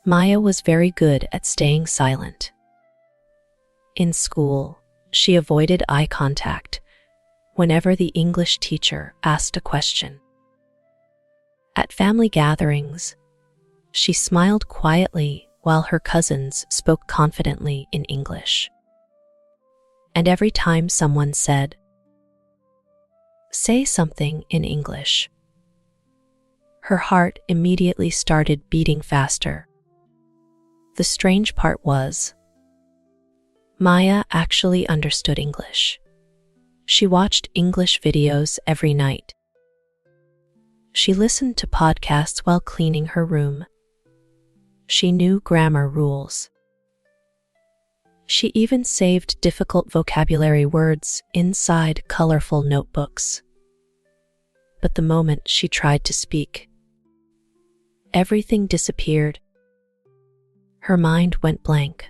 Maya was very good at staying silent. In school, she avoided eye contact whenever the English teacher asked a question. At family gatherings, she smiled quietly while her cousins spoke confidently in English. And every time someone said, "Say something in English," her heart immediately started beating faster. The strange part was, Maya actually understood English. She watched English videos every night. She listened to podcasts while cleaning her room. She knew grammar rules. She even saved difficult vocabulary words inside colorful notebooks. But the moment she tried to speak, everything disappeared. Her mind went blank.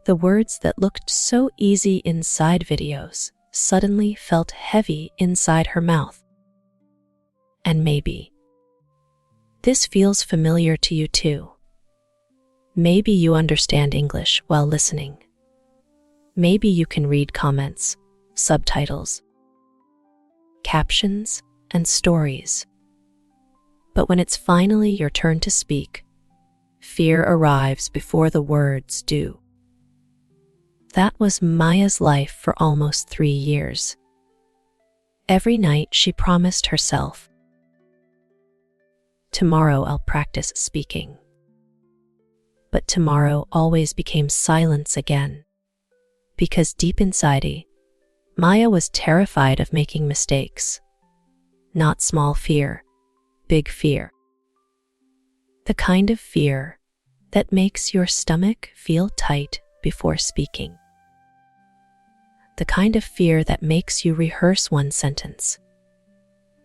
The words that looked so easy inside videos suddenly felt heavy inside her mouth. And maybe this feels familiar to you too. Maybe you understand English while listening. Maybe you can read comments, subtitles, captions, and stories. But when it's finally your turn to speak, fear arrives before the words do. That was Maya's life for almost 3 years. Every night she promised herself, "Tomorrow I'll practice speaking." But tomorrow always became silence again, because deep inside, Maya was terrified of making mistakes. Not small fear, big fear. The kind of fear that makes your stomach feel tight before speaking. The kind of fear that makes you rehearse one sentence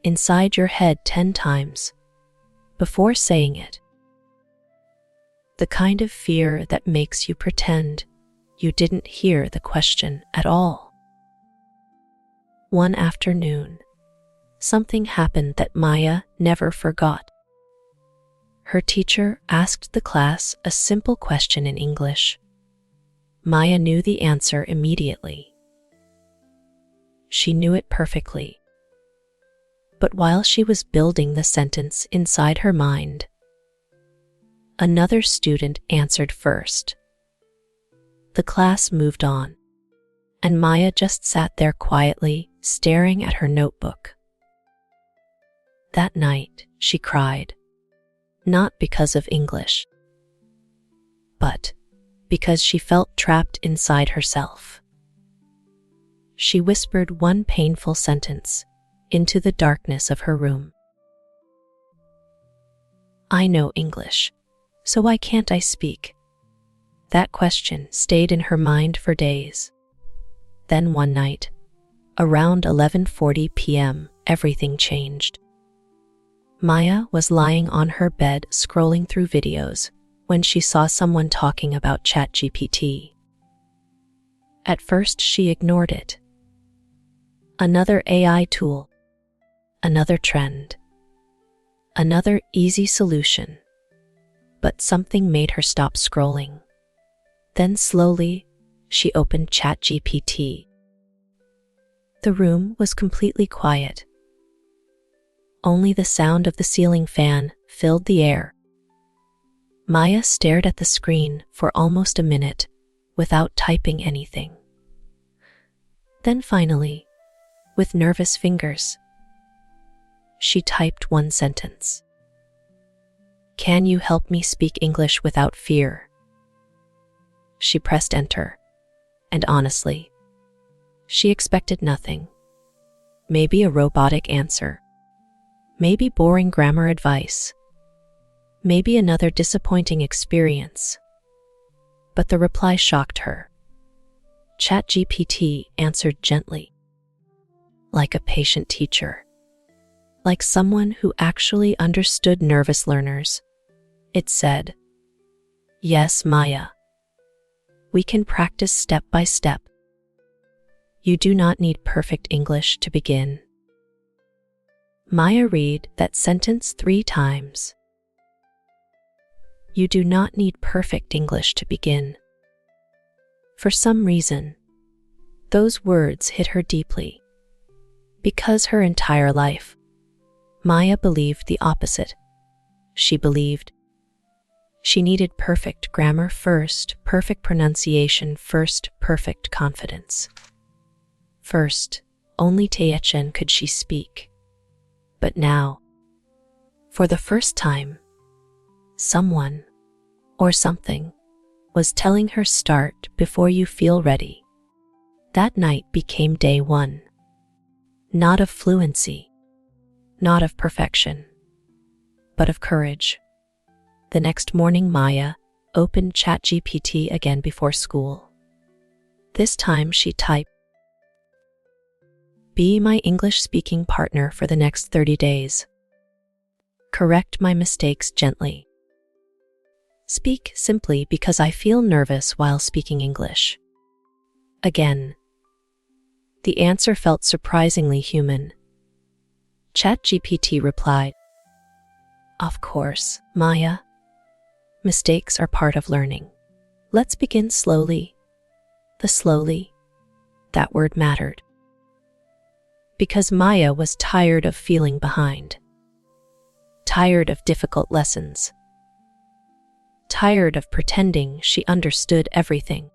inside your head 10 times before saying it. The kind of fear that makes you pretend you didn't hear the question at all. One afternoon, something happened that Maya never forgot. Her teacher asked the class a simple question in English. Maya knew the answer immediately. She knew it perfectly. But while she was building the sentence inside her mind, another student answered first. The class moved on, and Maya just sat there quietly, staring at her notebook. That night, she cried, not because of English, but because she felt trapped inside herself. She whispered one painful sentence into the darkness of her room. "I know English, so why can't I speak?" That question stayed in her mind for days. Then one night, around 11:40 p.m., everything changed. Maya was lying on her bed scrolling through videos when she saw someone talking about ChatGPT. At first, she ignored it. Another AI tool, another trend, another easy solution. But something made her stop scrolling. Then slowly, she opened ChatGPT. The room was completely quiet. Only the sound of the ceiling fan filled the air. Maya stared at the screen for almost a minute without typing anything. Then finally, with nervous fingers, she typed one sentence. "Can you help me speak English without fear?" She pressed enter, and honestly, she expected nothing. Maybe a robotic answer. Maybe boring grammar advice. Maybe another disappointing experience. But the reply shocked her. ChatGPT answered gently, like a patient teacher, like someone who actually understood nervous learners. It said, "Yes, Maya. We can practice step by step. You do not need perfect English to begin." Maya read that sentence 3 times. You do not need perfect English to begin. For some reason, those words hit her deeply. Because her entire life, Maya believed the opposite. She believed she needed perfect grammar first, perfect pronunciation first, perfect confidence. First, only Tien could she speak. But now, for the first time, someone or something was telling her start before you feel ready. That night became day one. Not of fluency, not of perfection, but of courage. The next morning, Maya opened ChatGPT again before school. This time she typed, "Be my English-speaking partner for the next 30 days. Correct my mistakes gently. Speak simply because I feel nervous while speaking English." Again, the answer felt surprisingly human. ChatGPT replied, "Of course, Maya. Mistakes are part of learning. Let's begin slowly." The slowly, that word mattered. Because Maya was tired of feeling behind. Tired of difficult lessons. Tired of pretending she understood everything.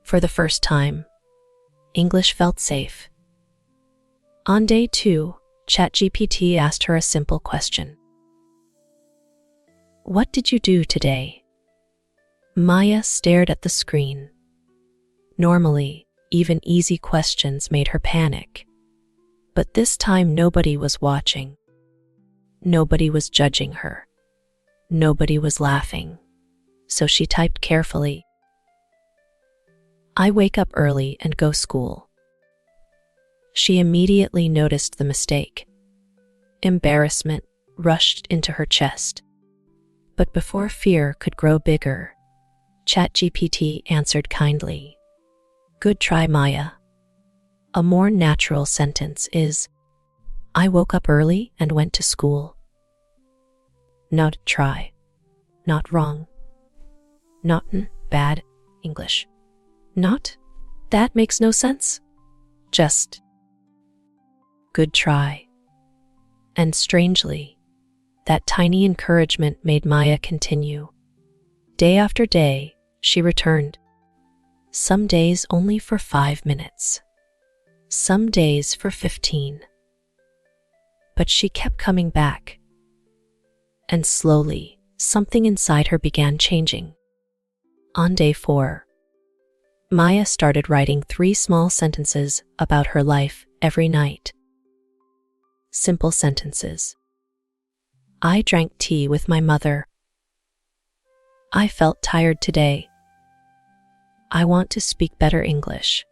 For the first time, English felt safe. On day 2, ChatGPT asked her a simple question. "What did you do today?" Maya stared at the screen. Normally, even easy questions made her panic. But this time nobody was watching. Nobody was judging her. Nobody was laughing. So she typed carefully, "I wake up early and go school." She immediately noticed the mistake. Embarrassment rushed into her chest. But before fear could grow bigger, ChatGPT answered kindly, "Good try, Maya." A more natural sentence is, "I woke up early and went to school." Not try, not wrong, not bad English, not that makes no sense, just good try. And strangely, that tiny encouragement made Maya continue. Day after day, she returned. Some days only for 5 minutes. Some days for 15. But she kept coming back. And slowly, something inside her began changing. On day 4, Maya started writing 3 small sentences about her life every night. Simple sentences. I drank tea with my mother. I felt tired today. I want to speak better English.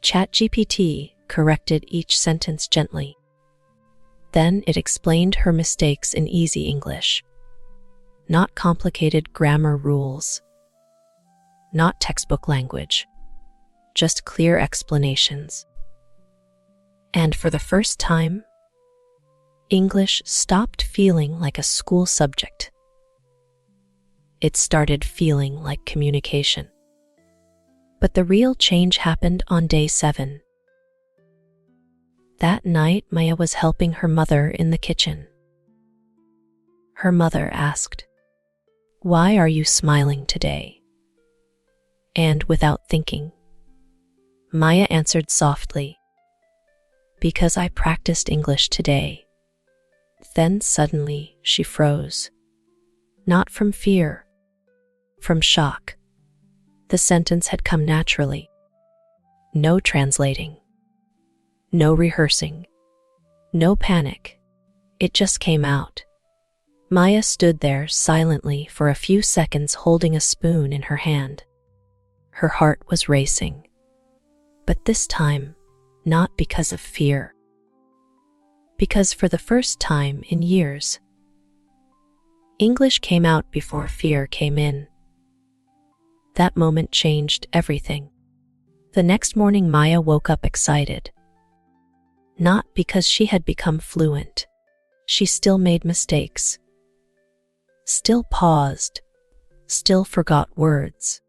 ChatGPT corrected each sentence gently. Then it explained her mistakes in easy English. Not complicated grammar rules. Not textbook language. Just clear explanations. And for the first time, English stopped feeling like a school subject. It started feeling like communication. But the real change happened on day 7. That night, Maya was helping her mother in the kitchen. Her mother asked, "Why are you smiling today?" And without thinking, Maya answered softly, "Because I practiced English today." Then suddenly she froze. Not from fear, from shock. The sentence had come naturally. No translating. No rehearsing. No panic. It just came out. Maya stood there silently for a few seconds holding a spoon in her hand. Her heart was racing. But this time, not because of fear. Because for the first time in years, English came out before fear came in. That moment changed everything. The next morning, Maya woke up excited. Not because she had become fluent. She still made mistakes. still paused, still forgot words.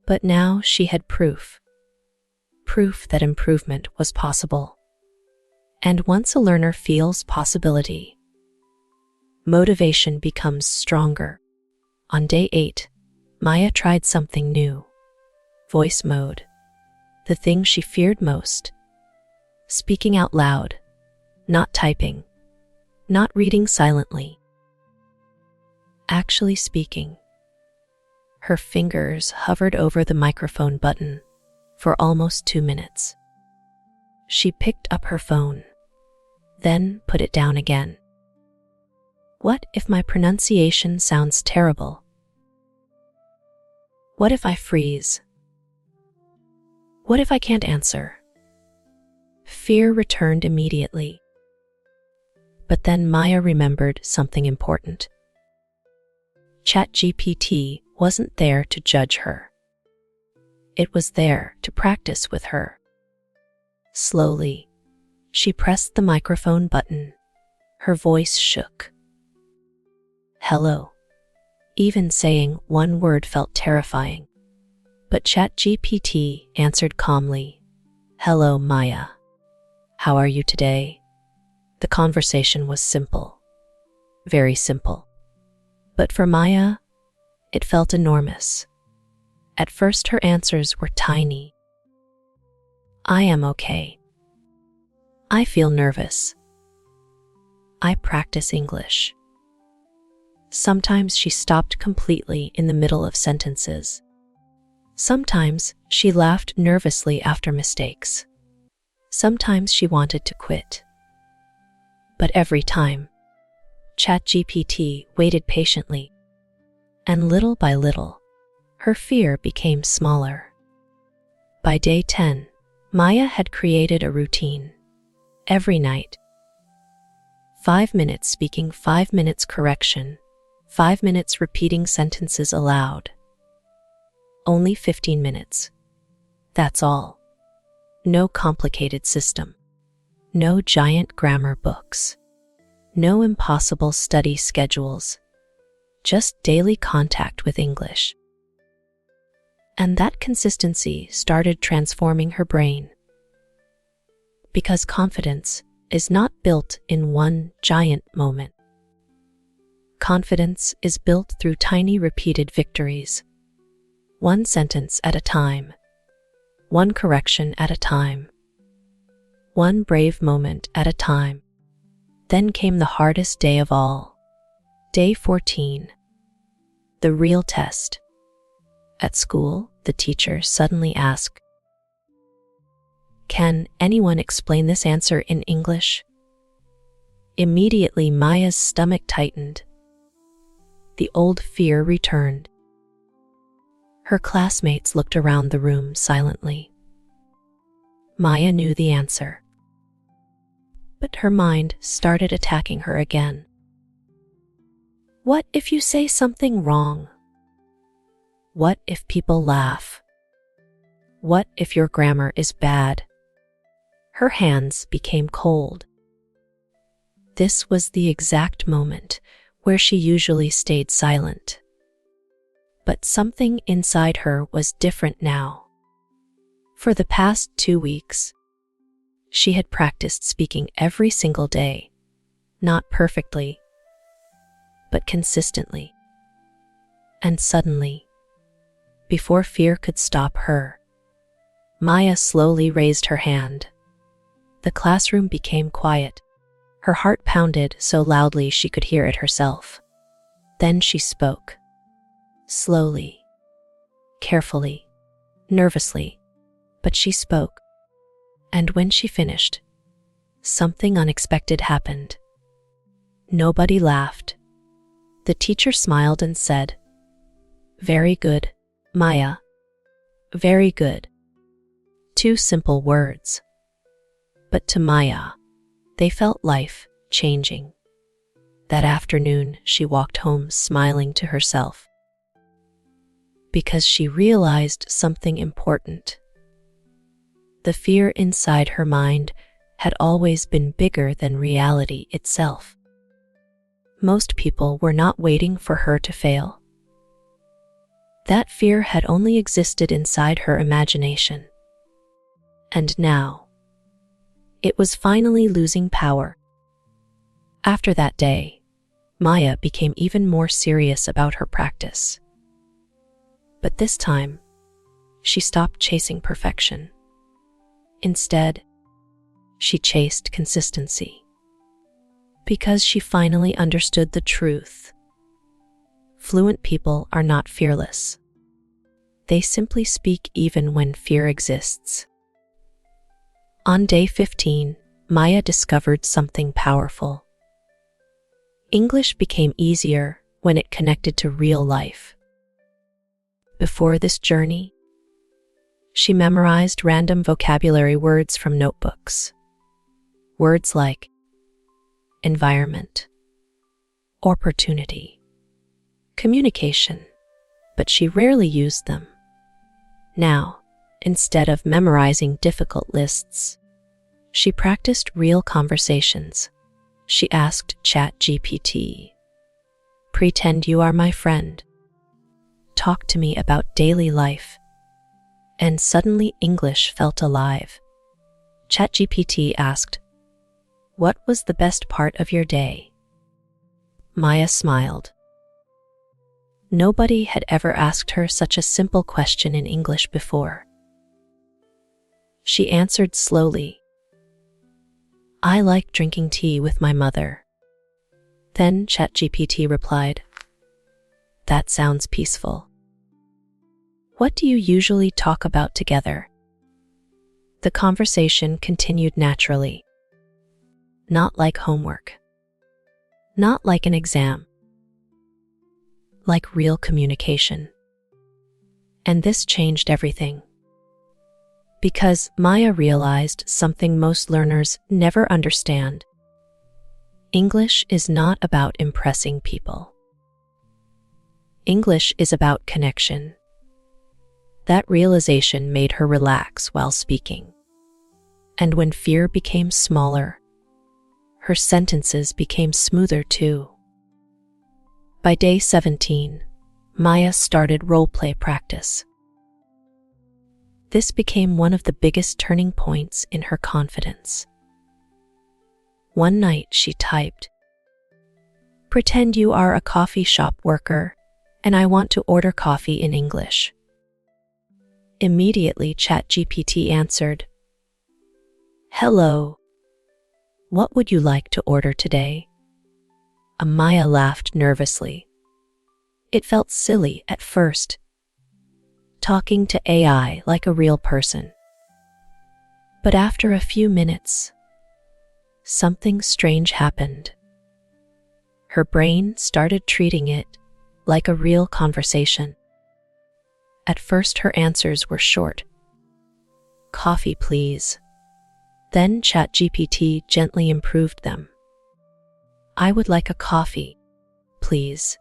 But now she had proof that improvement was possible. And once a learner feels possibility, motivation becomes stronger. On day 8, Maya tried something new. Voice mode. The thing she feared most. Speaking out loud, not typing, not reading silently. Actually speaking. Her fingers hovered over the microphone button for almost 2 minutes. She picked up her phone, then put it down again. What if my pronunciation sounds terrible? What if I freeze? What if I can't answer? Fear returned immediately. But then Maya remembered something important. ChatGPT wasn't there to judge her. It was there to practice with her. Slowly, she pressed the microphone button. Her voice shook. Hello. Even saying one word felt terrifying. But ChatGPT answered calmly. Hello, Maya. How are you today? The conversation was simple. Very simple. But for Maya, it felt enormous. At first, her answers were tiny. I am okay. I feel nervous. I practice English. Sometimes she stopped completely in the middle of sentences. Sometimes she laughed nervously after mistakes. Sometimes she wanted to quit. But every time, ChatGPT waited patiently, and little by little, her fear became smaller. By day 10, Maya had created a routine. Every night, 5 minutes speaking, 5 minutes correction, 5 minutes repeating sentences aloud. Only 15 minutes. That's all. No complicated system. No giant grammar books. No impossible study schedules. Just daily contact with English. And that consistency started transforming her brain. Because confidence is not built in one giant moment. Confidence is built through tiny repeated victories. One sentence at a time. One correction at a time. One brave moment at a time. Then came the hardest day of all. Day 14. The real test. At school, the teacher suddenly asked, "Can anyone explain this answer in English?" Immediately, Maya's stomach tightened. The old fear returned. Her classmates looked around the room silently. Maya knew the answer. But her mind started attacking her again. What if you say something wrong? What if people laugh? What if your grammar is bad? Her hands became cold. This was the exact moment where she usually stayed silent. But something inside her was different now. For the past 2 weeks, she had practiced speaking every single day, not perfectly, but consistently. And suddenly, before fear could stop her, Maya slowly raised her hand. The classroom became quiet. Her heart pounded so loudly she could hear it herself. Then she spoke. Slowly, carefully, nervously, but she spoke. And when she finished, something unexpected happened. Nobody laughed. The teacher smiled and said, "Very good, Maya. Very good." 2 simple words. But to Maya, they felt life-changing. That afternoon, she walked home smiling to herself. Because she realized something important. The fear inside her mind had always been bigger than reality itself. most people were not waiting for her to fail. That fear had only existed inside her imagination. And now, it was finally losing power. After that day, Maya became even more serious about her practice. But this time, she stopped chasing perfection. Instead, she chased consistency. Because she finally understood the truth. Fluent people are not fearless. They simply speak even when fear exists. On day 15, Maya discovered something powerful. English became easier when it connected to real life. Before this journey, she memorized random vocabulary words from notebooks. Words like environment, opportunity, communication, but she rarely used them. Now, instead of memorizing difficult lists, she practiced real conversations. She asked ChatGPT, "Pretend you are my friend. Talk to me about daily life." And suddenly English felt alive. ChatGPT asked, "What was the best part of your day?" Maya smiled. Nobody had ever asked her such a simple question in English before. She answered slowly, "I like drinking tea with my mother." Then ChatGPT replied, "That sounds peaceful. What do you usually talk about together?" The conversation continued naturally. Not like homework. Not like an exam. Like real communication. And this changed everything. Because Maya realized something most learners never understand. English is not about impressing people. English is about connection. That realization made her relax while speaking. And when fear became smaller, her sentences became smoother too. By day 17, Maya started roleplay practice. This became one of the biggest turning points in her confidence. One night she typed, "Pretend you are a coffee shop worker, and I want to order coffee in English." Immediately ChatGPT answered, "Hello. What would you like to order today?" Maya laughed nervously. It felt silly at first, talking to AI like a real person. But after a few minutes, something strange happened. Her brain started treating it like a real conversation. At first her answers were short. "Coffee, please." Then ChatGPT gently improved them. "I would like a coffee, please."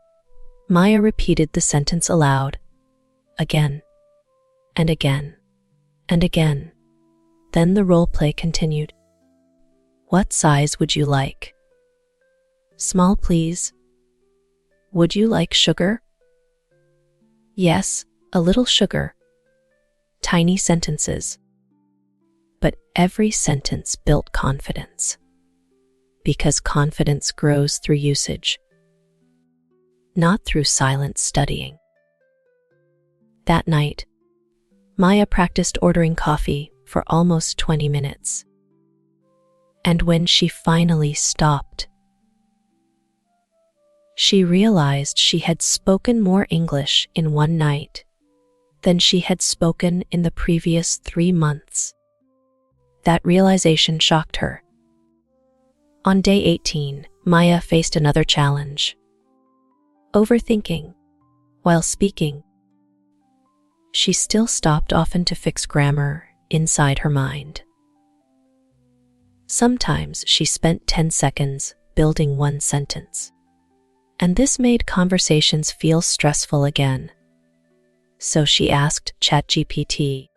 Maya repeated the sentence aloud, again, and again, and again. Then the role play continued. "What size would you like?" "Small, please." "Would you like sugar?" "Yes, a little sugar." Tiny sentences. But every sentence built confidence. Because confidence grows through usage, not through silent studying. That night, Maya practiced ordering coffee for almost 20 minutes. And when she finally stopped, she realized she had spoken more English in one night than she had spoken in the previous 3 months. That realization shocked her. On day 18, Maya faced another challenge. Overthinking while speaking. She still stopped often to fix grammar inside her mind. Sometimes she spent 10 seconds building one sentence. And this made conversations feel stressful again. So she asked ChatGPT,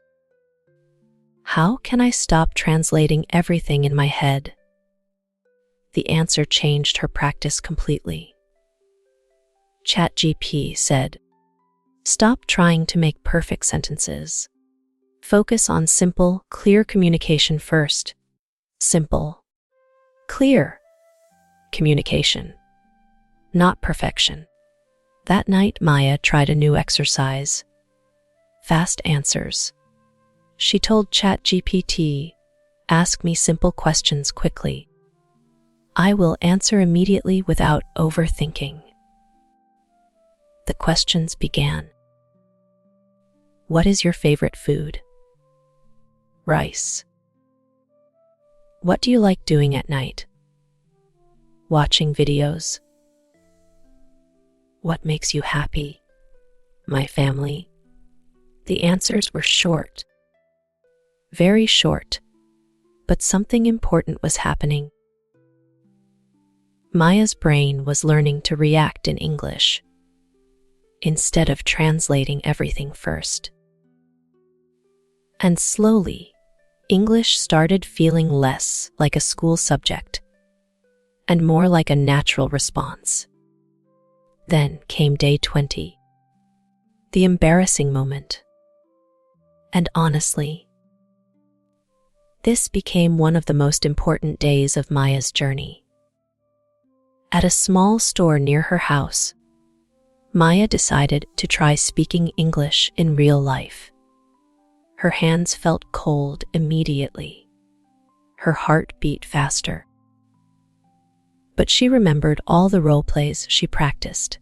"How can I stop translating everything in my head?" The answer changed her practice completely. ChatGPT said, "Stop trying to make perfect sentences. Focus on simple, clear communication first." Simple, clear communication, not perfection. That night, Maya tried a new exercise: fast answers. She told ChatGPT, "Ask me simple questions quickly. I will answer immediately without overthinking." The questions began. What is your favorite food? Rice. What do you like doing at night? Watching videos. What makes you happy? My family. The answers were short. Very short. But something important was happening. Maya's brain was learning to react in English, instead of translating everything first. And slowly, English started feeling less like a school subject and more like a natural response. Then came day 20, the embarrassing moment. And honestly, this became one of the most important days of Maya's journey. At a small store near her house, Maya decided to try speaking English in real life. Her hands felt cold immediately. Her heart beat faster. But she remembered all the role plays she practiced.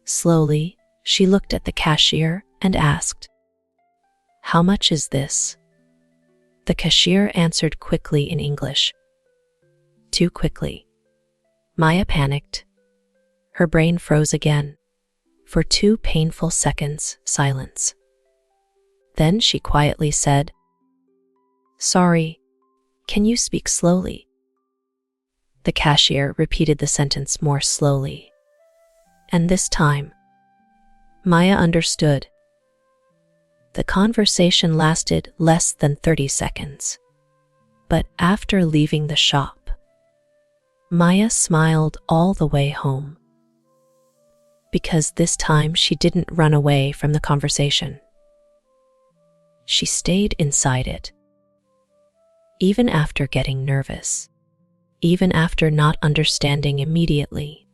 Slowly, she looked at the cashier and asked, "How much is this?" The cashier answered quickly in English. Too quickly. Maya panicked. Her brain froze again. For 2 painful seconds, silence. Then she quietly said, "Sorry, can you speak slowly?" The cashier repeated the sentence more slowly. And this time, Maya understood. The conversation lasted less than 30 seconds. But after leaving the shop, Maya smiled all the way home. Because this time she didn't run away from the conversation. She stayed inside it. Even after getting nervous, even after not understanding immediately.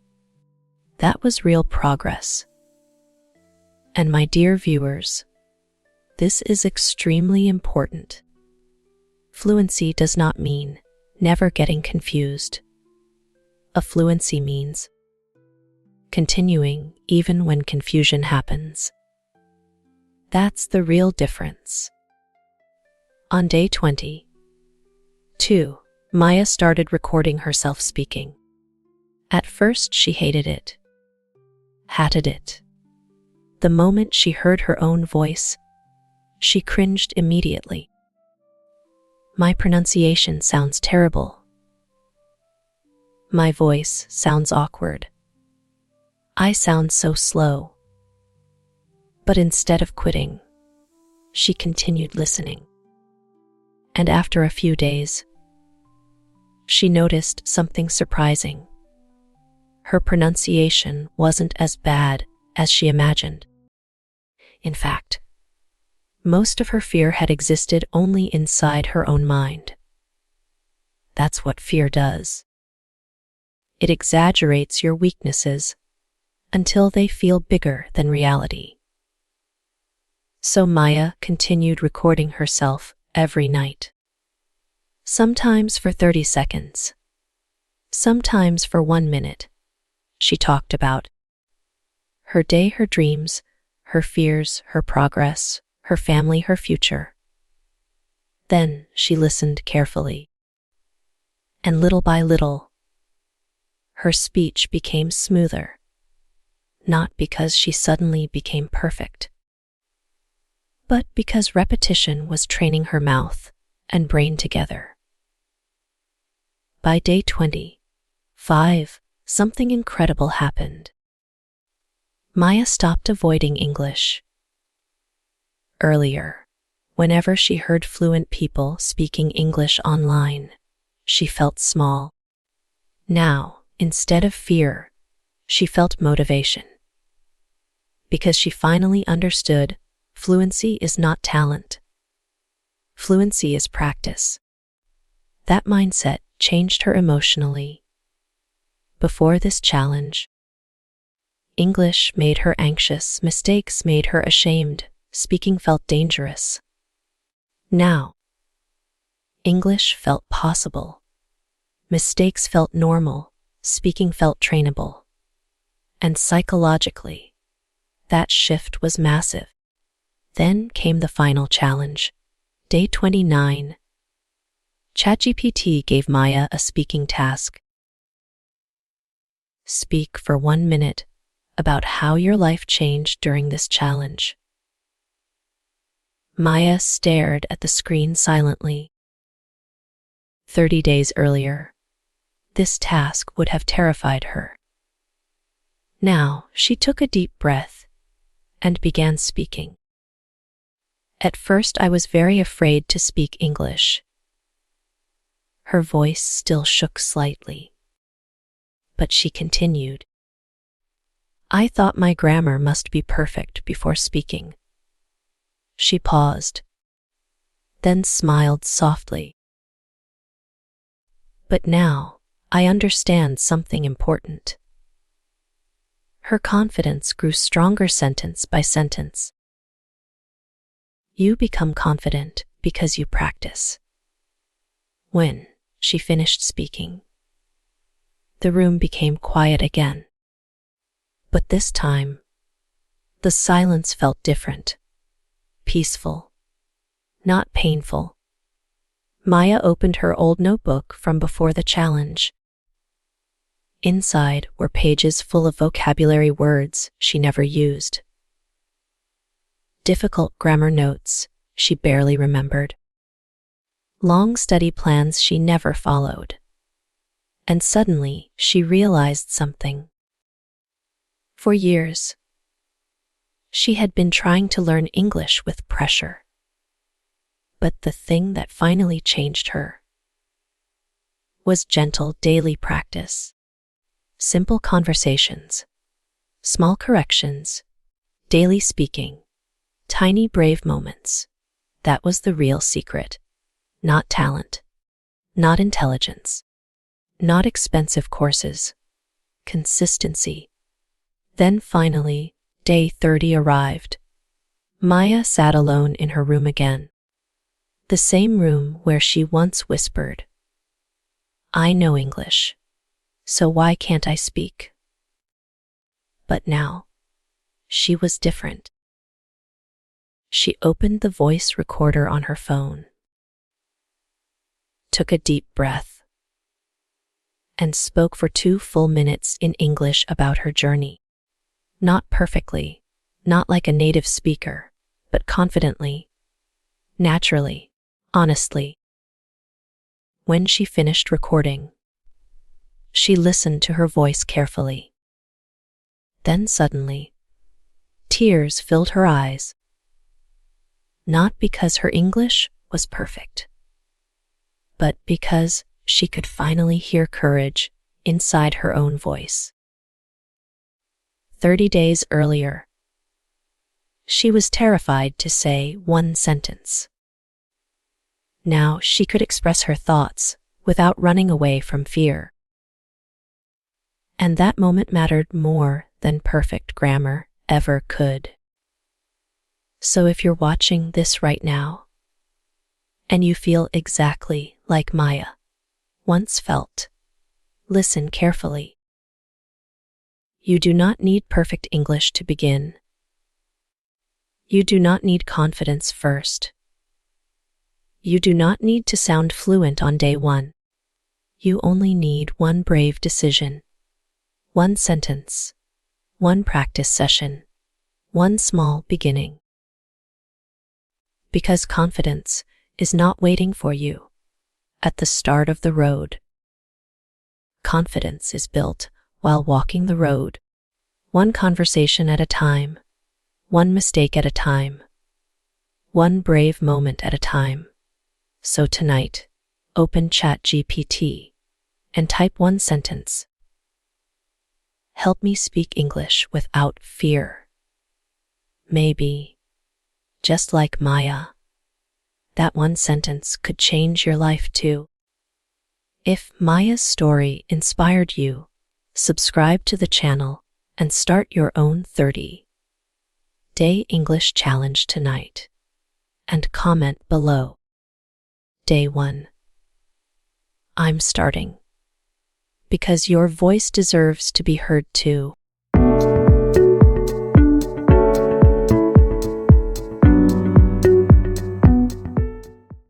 That was real progress. And my dear viewers, this is extremely important. Fluency does not mean never getting confused. A fluency means continuing even when confusion happens. That's the real difference. On day 22, Maya started recording herself speaking. At first, she hated it, hated it. The moment she heard her own voice, she cringed immediately. My pronunciation sounds terrible. My voice sounds awkward. I sound so slow. But instead of quitting, she continued listening. And after a few days, she noticed something surprising. Her pronunciation wasn't as bad as she imagined. In fact, most of her fear had existed only inside her own mind. That's what fear does. It exaggerates your weaknesses until they feel bigger than reality. So Maya continued recording herself every night. Sometimes for 30 seconds, sometimes for 1 minute. She talked about her day, her dreams, her fears, her progress, her family, her future. Then she listened carefully. And little by little, her speech became smoother. Not because she suddenly became perfect, but because repetition was training her mouth and brain together. By day 25, something incredible happened. Maya stopped avoiding English. Earlier, whenever she heard fluent people speaking English online, she felt small. Now, instead of fear, she felt motivation. Because she finally understood fluency is not talent. Fluency is practice. That mindset changed her emotionally. Before this challenge, English made her anxious, mistakes made her ashamed, speaking felt dangerous. Now, English felt possible. Mistakes felt normal, speaking felt trainable. And psychologically, that shift was massive. Then came the final challenge. Day 29. ChatGPT gave Maya a speaking task. Speak for 1 minute about how your life changed during this challenge. Maya stared at the screen silently. 30 days earlier, this task would have terrified her. Now she took a deep breath and began speaking. At first, I was very afraid to speak English. Her voice still shook slightly. But she continued. I thought my grammar must be perfect before speaking. She paused, then smiled softly. But now, I understand something important. Her confidence grew stronger sentence by sentence. You become confident because you practice. When she finished speaking, the room became quiet again. But this time, the silence felt different, peaceful, not painful. Maya opened her old notebook from before the challenge. Inside were pages full of vocabulary words she never used. Difficult grammar notes she barely remembered. Long study plans she never followed. And suddenly she realized something. For years, she had been trying to learn English with pressure. But the thing that finally changed her was gentle daily practice, simple conversations, small corrections, daily speaking, tiny brave moments. That was the real secret. Not talent, not intelligence, not expensive courses, consistency. Then finally, day 30 arrived. Maya sat alone in her room again. The same room where she once whispered, I know English, so why can't I speak? But now, she was different. She opened the voice recorder on her phone, took a deep breath, and spoke for 2 full minutes in English about her journey. Not perfectly, not like a native speaker, but confidently, naturally, honestly. When she finished recording, she listened to her voice carefully. Then suddenly, tears filled her eyes. Not because her English was perfect, but because she could finally hear courage inside her own voice. 30 days earlier, she was terrified to say one sentence. Now she could express her thoughts without running away from fear. And that moment mattered more than perfect grammar ever could. So if you're watching this right now, and you feel exactly like Maya once felt, listen carefully. You do not need perfect English to begin. You do not need confidence first. You do not need to sound fluent on day 1. You only need one brave decision, one sentence, one practice session, one small beginning. Because confidence is not waiting for you at the start of the road. Confidence is built while walking the road, one conversation at a time, one mistake at a time, one brave moment at a time. So tonight, open ChatGPT and type one sentence. Help me speak English without fear. Maybe, just like Maya, that one sentence could change your life too. If Maya's story inspired you, subscribe to the channel and start your own 30-day English challenge tonight. And comment below. Day 1. I'm starting. Because your voice deserves to be heard too.